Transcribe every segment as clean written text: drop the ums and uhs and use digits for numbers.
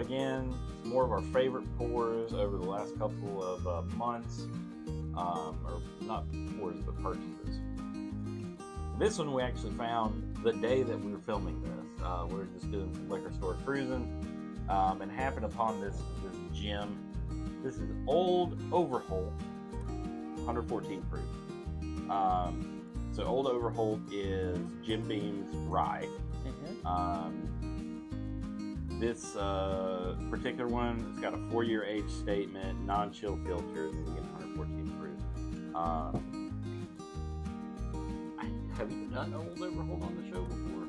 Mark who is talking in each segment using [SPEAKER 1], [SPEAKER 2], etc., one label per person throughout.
[SPEAKER 1] again, it's more of our favorite pours over the last couple of months, or not pours, but purchases. This one we actually found the day that we were filming this. We were just doing some liquor store cruising, and happened upon this gem. This is Old Overholt, 114 proof. So Old Overholt is Jim Beam's rye. This particular one, it's got a 4-year age statement, non-chill filters, and again 114 proof. Have you done Old Overholt on the show before?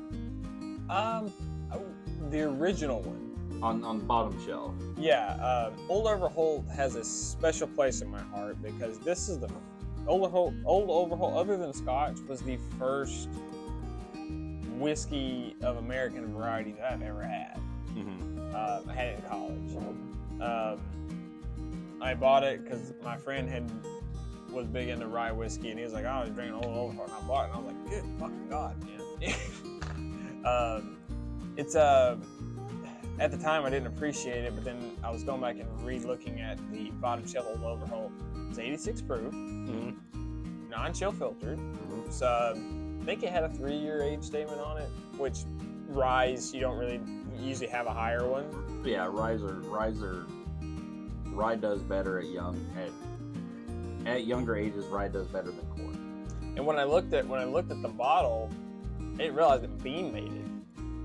[SPEAKER 2] The original one.
[SPEAKER 1] On the bottom shelf.
[SPEAKER 2] Yeah, Old Overholt has a special place in my heart because this is the Old Overholt, other than Scotch, was the first whiskey of American variety that I've ever had. I had it in college. I bought it because my friend was big into rye whiskey, and he was like, "Oh, I was drinking Old Overholt," and I bought it, and I was like, "Good fucking god, man!" It's at the time I didn't appreciate it, but then I was going back and re-looking at the bottom shelf Old Overholt. It's 86 proof, non-chill filtered. So I think it had a 3-year age statement on it, which ryes you don't really usually have a higher one.
[SPEAKER 1] Yeah, rye does better at younger ages. Rye does better than corn.
[SPEAKER 2] And when I looked at the bottle, I didn't realize that Beam made it.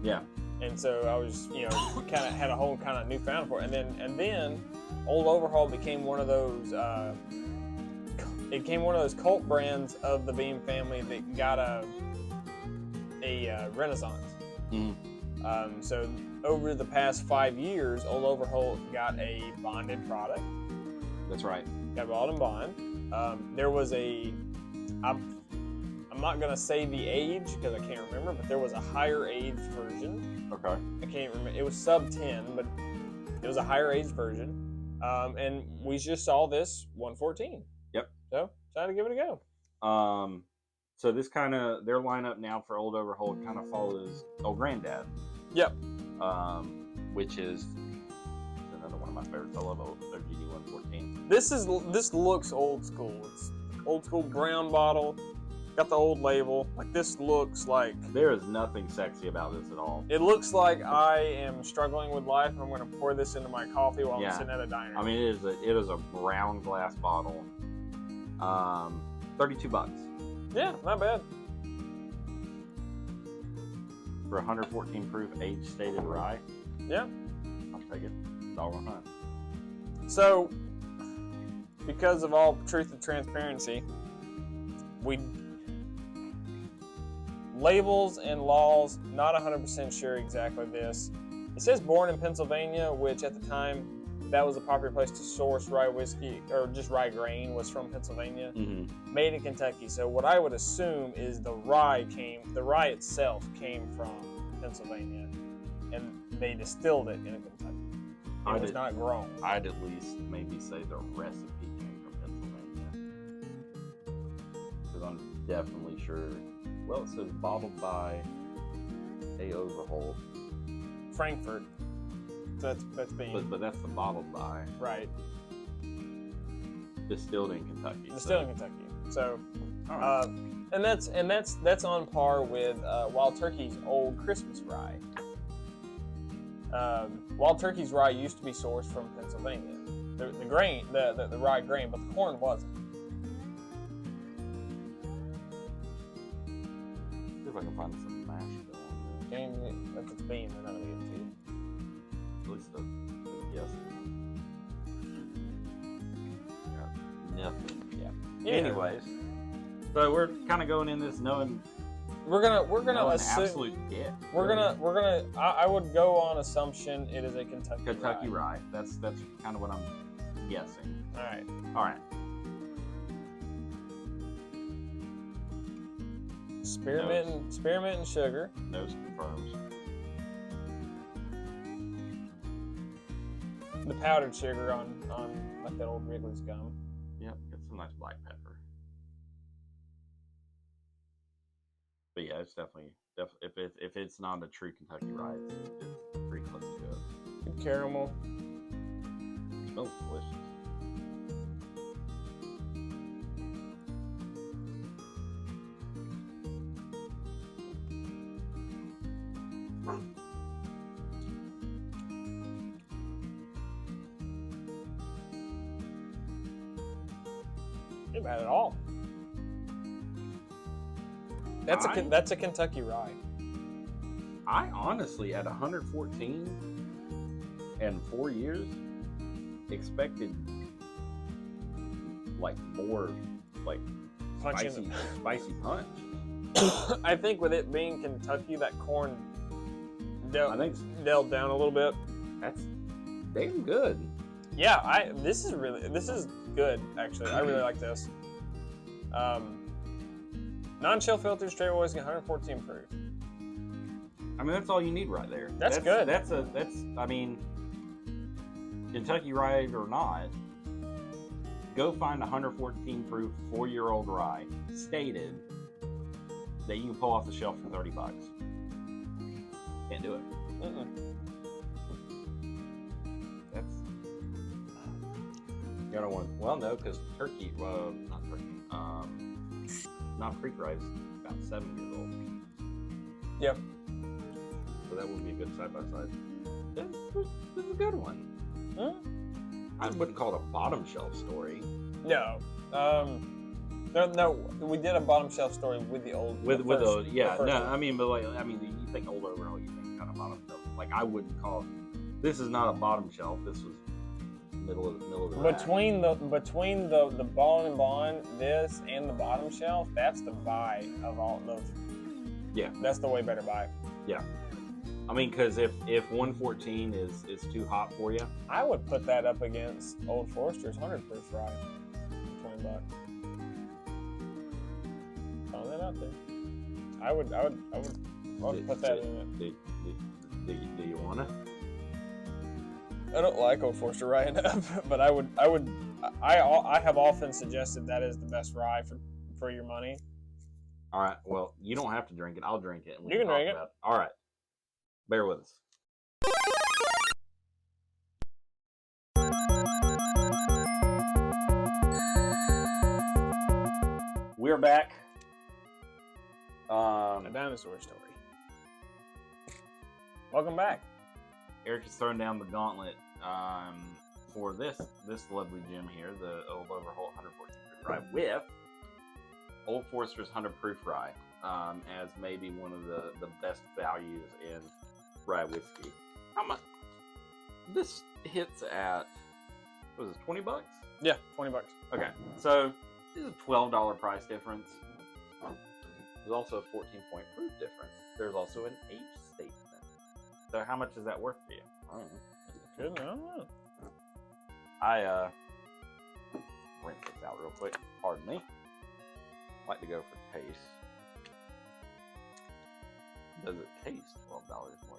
[SPEAKER 1] Yeah.
[SPEAKER 2] And so I was, kind of had a whole kind of newfound for it. And then Old Overhaul became one of those. It became one of those cult brands of the Beam family that got a renaissance. So over the past 5 years, Old Overholt got a bonded product.
[SPEAKER 1] That's right.
[SPEAKER 2] Got bought and bond. There was I'm not gonna say the age because I can't remember, but there was a higher age version.
[SPEAKER 1] Okay.
[SPEAKER 2] I can't remember. It was sub 10, but it was a higher age version. And we just saw this 114.
[SPEAKER 1] Yep.
[SPEAKER 2] So decided to give it a go.
[SPEAKER 1] So this their lineup now for Old Overholt kind of follows Old Granddad.
[SPEAKER 2] Yep.
[SPEAKER 1] Which is another one of my favorites. I love OGD 114.
[SPEAKER 2] This looks old school. It's old school brown bottle. Got the old label. Like, this looks like...
[SPEAKER 1] There is nothing sexy about this at all.
[SPEAKER 2] It looks like I am struggling with life and I'm going to pour this into my coffee while I'm sitting at a diner.
[SPEAKER 1] I mean, it is a brown glass bottle. $32.
[SPEAKER 2] Yeah, not bad.
[SPEAKER 1] For 114 proof age stated rye.
[SPEAKER 2] Yeah.
[SPEAKER 1] I'll take it. $1.09.
[SPEAKER 2] So, because of all truth and transparency, labels and laws, not 100% sure exactly this. It says born in Pennsylvania, which at the time, that was a popular place to source rye whiskey, or just rye grain was from Pennsylvania. Made in Kentucky. So what I would assume is the rye itself came from Pennsylvania, and they distilled it in Kentucky. It was not grown.
[SPEAKER 1] I'd at least maybe say the recipe came from Pennsylvania, because I'm definitely sure. Well, it says bottled by A. Overholt.
[SPEAKER 2] Frankfurt. That's Beam.
[SPEAKER 1] But that's the bottled by.
[SPEAKER 2] Right.
[SPEAKER 1] Distilled in Kentucky.
[SPEAKER 2] Distilled in Kentucky. So,
[SPEAKER 1] right.
[SPEAKER 2] and that's on par with Wild Turkey's old Christmas rye. Wild Turkey's rye used to be sourced from Pennsylvania. The grain, the rye grain, but the corn wasn't.
[SPEAKER 1] See if I can find some mash bill on this.
[SPEAKER 2] If it's Beam, they're not going to give it to you.
[SPEAKER 1] At least yes. Nothing.
[SPEAKER 2] Yeah.
[SPEAKER 1] Anyways, so we're kind of going in this knowing
[SPEAKER 2] we're gonna assume
[SPEAKER 1] absolute get.
[SPEAKER 2] I would go on assumption it is a Kentucky
[SPEAKER 1] rye. That's kind of what I'm guessing.
[SPEAKER 2] All right. Spearmint and sugar.
[SPEAKER 1] Nose confirms.
[SPEAKER 2] The powdered sugar on like that old Wrigley's gum.
[SPEAKER 1] Yep, get some nice black pepper. But yeah, it's definitely if it's not a true Kentucky rye, it's pretty close to it.
[SPEAKER 2] caramel.
[SPEAKER 1] Smells delicious.
[SPEAKER 2] Not bad at all. That's a Kentucky rye.
[SPEAKER 1] I honestly, at 114 and 4 years, expected like more like
[SPEAKER 2] Punch in
[SPEAKER 1] spicy punch.
[SPEAKER 2] I think with it being Kentucky, that corn
[SPEAKER 1] I think
[SPEAKER 2] delved down a little bit.
[SPEAKER 1] that's damn good.
[SPEAKER 2] Yeah, this is good actually. I really like this. Non-chill filtered straight whiskey, 114 proof.
[SPEAKER 1] I mean, that's all you need right there.
[SPEAKER 2] That's good.
[SPEAKER 1] I mean, Kentucky rye or not, go find a 114 proof 4-year-old rye stated that you can pull off the shelf for $30. Can't do it. That's you don't want. Well, no, because not Creek rye is about 7 years old.
[SPEAKER 2] Yep.
[SPEAKER 1] So that would be a good side by side. This is a good one. I wouldn't call it a bottom shelf story.
[SPEAKER 2] No. No. We did a bottom shelf story with the old.
[SPEAKER 1] You think Old
[SPEAKER 2] Mm-hmm.
[SPEAKER 1] Overholt, you think kind of bottom shelf. Like I wouldn't call it. This is not a bottom shelf. This was middle of the rack.
[SPEAKER 2] Between the Bond and Bond, this and the bottom shelf, that's the buy of all those.
[SPEAKER 1] Yeah.
[SPEAKER 2] That's the way better buy.
[SPEAKER 1] Yeah. I mean, because if 114 is too hot for you,
[SPEAKER 2] I would put that up against Old Forester's 100 proof rye, $20. Throw that out there. I would put that in it.
[SPEAKER 1] Do you want to?
[SPEAKER 2] I don't like Old Forester rye enough, but I have often suggested that is the best rye for your money.
[SPEAKER 1] All right. Well, you don't have to drink it. I'll drink it. And
[SPEAKER 2] You can drink it.
[SPEAKER 1] All right. Bear with us. We're back.
[SPEAKER 2] A dinosaur story. Welcome back.
[SPEAKER 1] Eric has thrown down the gauntlet for this lovely gem here, the Old Overholt 114 proof rye with Old Forester's 100 proof rye as maybe one of the best values in rye whiskey. How much? This hits at, what was it, $20?
[SPEAKER 2] Yeah, $20.
[SPEAKER 1] Okay, so this is a $12 price difference. There's also a 14-point proof difference. There's also an age statement. So how much is that worth to you? I don't know.
[SPEAKER 2] Good, I don't know.
[SPEAKER 1] I rinse this out real quick. Pardon me. Like to go for taste. Does it taste $12 more expensive?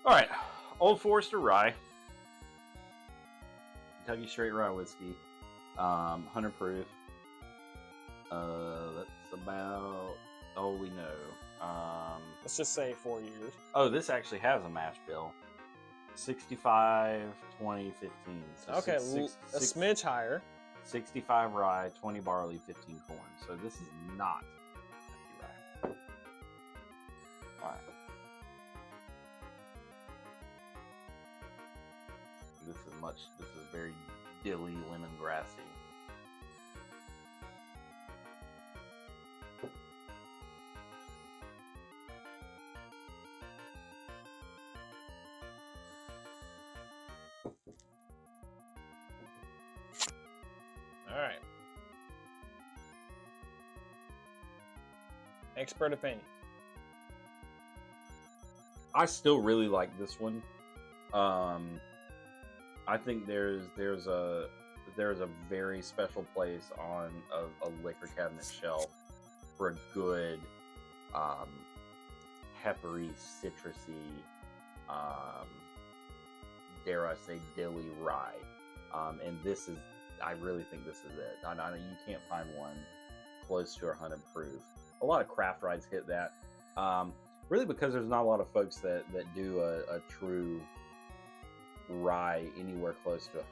[SPEAKER 1] All right, Old Forester rye, Kentucky straight rye whiskey, 100 proof. That's about all we know.
[SPEAKER 2] Let's just say 4 years.
[SPEAKER 1] Oh, this actually has a mash bill. 65, 20, 15. So
[SPEAKER 2] Okay, a smidge higher.
[SPEAKER 1] 65 rye, 20 barley, 15 corn. So this is not Kentucky rye. All right. This is very dilly, lemongrassy.
[SPEAKER 2] All right. Expert opinion.
[SPEAKER 1] I still really like this one. I think there's a very special place on a liquor cabinet shelf for a good peppery, citrusy, dare I say, dilly rye. And this I really think this is it. I know you can't find one close to 100 proof. A lot of craft rides hit that. Really because there's not a lot of folks that do a true rye anywhere close to 100%.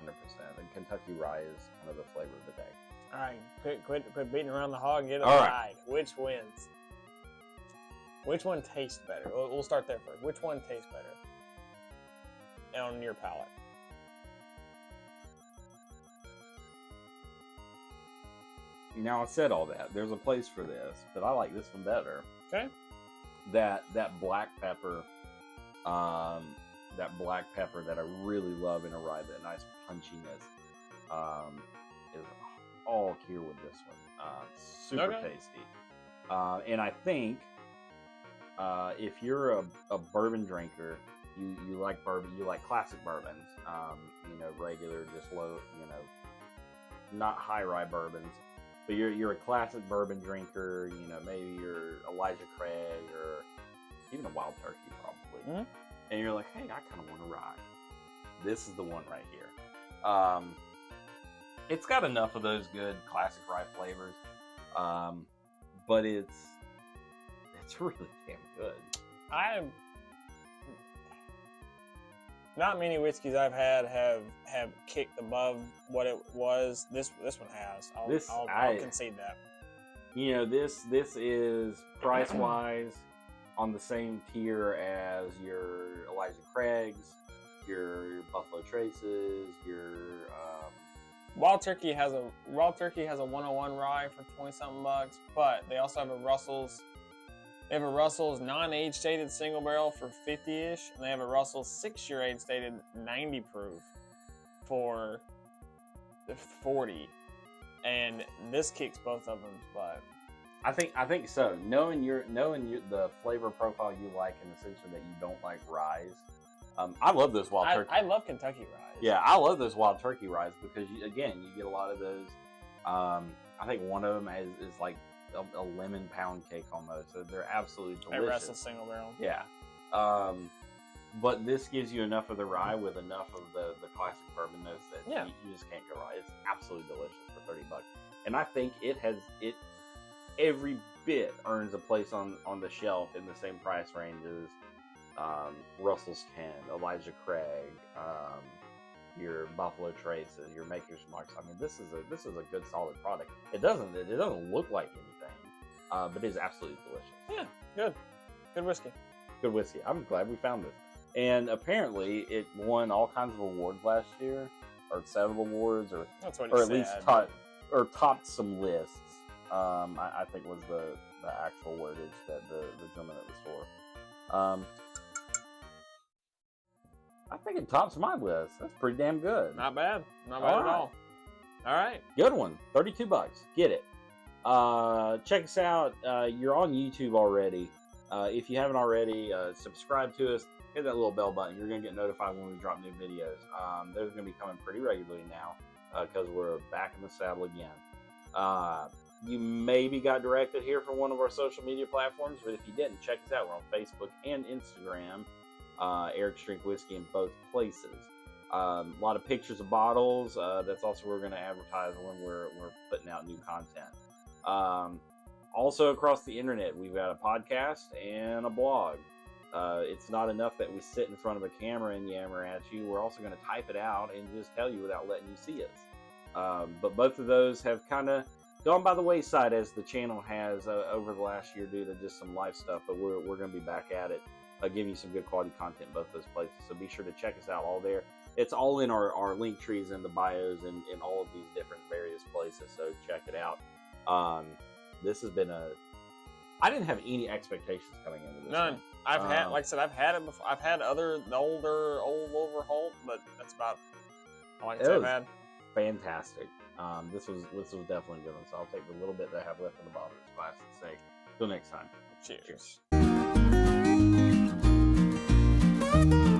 [SPEAKER 1] And Kentucky rye is kind of the flavor of the day.
[SPEAKER 2] All right, quit beating around the hog and get it
[SPEAKER 1] All right.
[SPEAKER 2] right. Which wins? Which one tastes better? We'll start there first. Which one tastes better on your palate?
[SPEAKER 1] Now I said all that. There's a place for this, but I like this one better.
[SPEAKER 2] Okay.
[SPEAKER 1] That black pepper, that I really love in a rye, that nice punchiness, is all here with this one. Super tasty. And I think if you're a bourbon drinker, you like bourbon, you like classic bourbons, regular, just low, not high rye bourbons. But you're a classic bourbon drinker, maybe you're Elijah Craig or even a Wild Turkey probably.
[SPEAKER 2] Mm-hmm.
[SPEAKER 1] And you're like, hey, I kind of want to rye. This is the one right here. It's got enough of those good classic rye flavors, but it's really damn good.
[SPEAKER 2] Not many whiskeys I've had have kicked above what it was. This one has. I'll concede that.
[SPEAKER 1] This is price wise on the same tier as your Elijah Craig's, your Buffalo Traces, your
[SPEAKER 2] Wild Turkey has a 101 rye for 20-something bucks, but they also have a Russell's. They have a Russell's non-age stated single barrel for 50-ish, and they have a Russell's 6-year age stated 90 proof for 40. And this kicks both of them, but
[SPEAKER 1] I think so. Knowing the flavor profile you like, and essentially that you don't like ryes. I love this Wild Turkey.
[SPEAKER 2] I love Kentucky ryes.
[SPEAKER 1] Yeah, I love those Wild Turkey ryes because you get a lot of those. I think one of them is like a lemon pound cake almost. So they're absolutely delicious.
[SPEAKER 2] A Russell single barrel.
[SPEAKER 1] Yeah. But this gives you enough of the rye with enough of the classic bourbon notes that you just can't go wrong. It's absolutely delicious for $30. And I think it every bit earns a place on the shelf in the same price range as Russell's 10, Elijah Craig, your Buffalo Traces, your Maker's Marks. I mean, this is a good solid product. It doesn't look like anything, but it is absolutely delicious.
[SPEAKER 2] Yeah, good whiskey.
[SPEAKER 1] Good whiskey. I'm glad we found this. And apparently, it won all kinds of awards last year, or set of awards, or at least topped some lists. I think was the actual wordage that the gentleman at the store. I think it tops my list. That's pretty damn good.
[SPEAKER 2] Not bad. Not bad at all. All right.
[SPEAKER 1] Good one. $32. Get it. Check us out. You're on YouTube already. If you haven't already, subscribe to us. Hit that little bell button. You're going to get notified when we drop new videos. Those are going to be coming pretty regularly now because we're back in the saddle again. You maybe got directed here from one of our social media platforms, but if you didn't, check us out. We're on Facebook and Instagram. Eric's Drink Whiskey in both places. A lot of pictures of bottles. That's also where we're going to advertise when we're putting out new content. Also across the internet, we've got a podcast and a blog. It's not enough that we sit in front of a camera and yammer at you. We're also going to type it out and just tell you without letting you see us. But both of those have kind of gone by the wayside as the channel has over the last year due to just some life stuff. But we're going to be back at it, giving you some good quality content in both those places. So be sure to check us out all there. It's all in our link trees and the bios and in all of these different various places. So check it out. This has been I didn't have any expectations coming into this.
[SPEAKER 2] None.
[SPEAKER 1] One.
[SPEAKER 2] I've had it before. I've had the older Old Overholt, but that's about all I can say I've had.
[SPEAKER 1] Fantastic. This was definitely a good one. So I'll take the little bit that I have left in the bottle of this glass and say, till next time.
[SPEAKER 2] Cheers.
[SPEAKER 1] Cheers.